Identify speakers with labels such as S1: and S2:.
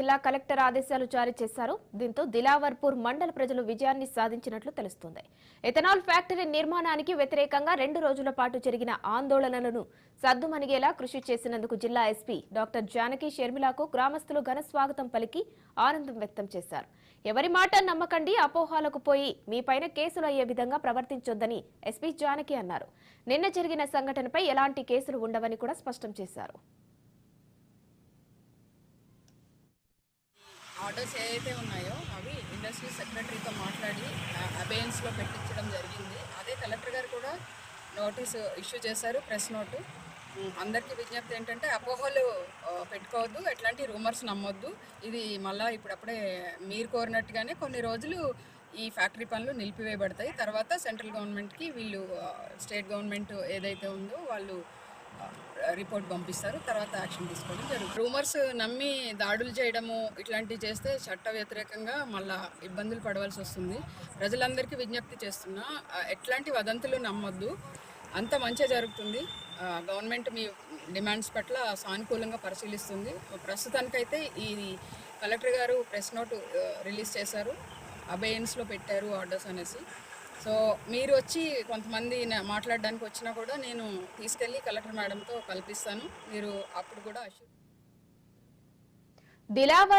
S1: జిల్లా కలెక్టర్ ఆదేశాలు జారీ చేశారు. దీంతో దిలావర్పూర్ మండల ప్రజలు విజయాన్ని సాధించినట్లు తెలుస్తోంది. ఎథనాల్ ఫ్యాక్టరీ నిర్మాణానికి వ్యతిరేకంగా 2 రోజుల పాటు జరిగిన ఆందోళనలను సద్దుమణిగేలా కృషి చేసినందుకు జిల్లా ఎస్పీ డాక్టర్ జానకి షర్మిలకు గ్రామస్తులు ఘన స్వాగతం పలికి ఆనందం వ్యక్తం చేశారు. ఎవరి మాట నమ్మకండి, అపోహాలకు పోయి మీపైన కేసులు అయ్యే విధంగా ప్రవర్తించొద్దని ఎస్పీ జానకి అన్నారు. నిన్న జరిగిన సంఘటనపై ఎలాంటి కేసులు ఉండవని కూడా స్పష్టం చేశారు.
S2: ఆర్డర్స్ ఏవైతే ఉన్నాయో అవి ఇండస్ట్రీ సెక్రటరీతో మాట్లాడి అబేయన్స్లో పెట్టించడం జరిగింది. అదే కలెక్టర్ గారు కూడా నోటీసు ఇష్యూ చేశారు, ప్రెస్ నోటు. అందరికీ విజ్ఞప్తి ఏంటంటే అపోహలు పెట్టుకోవద్దు, ఎట్లాంటి రూమర్స్ నమ్మొద్దు. ఇది మళ్ళీ ఇప్పుడప్పుడే మీరు కోరినట్టుగానే కొన్ని రోజులు ఈ ఫ్యాక్టరీ పనులు నిలిపివేయబడతాయి. తర్వాత సెంట్రల్ గవర్నమెంట్కి వీళ్ళు స్టేట్ గవర్నమెంట్ ఏదైతే ఉందో వాళ్ళు రిపోర్ట్ పంపిస్తారు. తర్వాత యాక్షన్ తీసుకోవడం జరుగుతుంది. రూమర్స్ నమ్మి దాడులు చేయడము ఇట్లాంటివి చేస్తే చట్ట వ్యతిరేకంగా మళ్ళీ ఇబ్బందులు పడవలసి వస్తుంది. ప్రజలందరికీ విజ్ఞప్తి చేస్తున్నా, ఎట్లాంటి వదంతులు నమ్మొద్దు, అంత మంచి జరుగుతుంది. గవర్నమెంట్ మీ డిమాండ్స్ పట్ల సానుకూలంగా పరిశీలిస్తుంది. ప్రస్తుతానికైతే ఈ కలెక్టర్ గారు ప్రెస్ నోటు రిలీజ్ చేశారు, అబేయన్స్లో పెట్టారు ఆర్డర్స్ అనేసి. సో మీరు వచ్చి కొంతమంది మాట్లాడడానికి వచ్చినా కూడా నేను తీసుకెళ్ళి కలెక్టర్ మేడంతో కల్పిస్తాను. మీరు అప్పుడు కూడా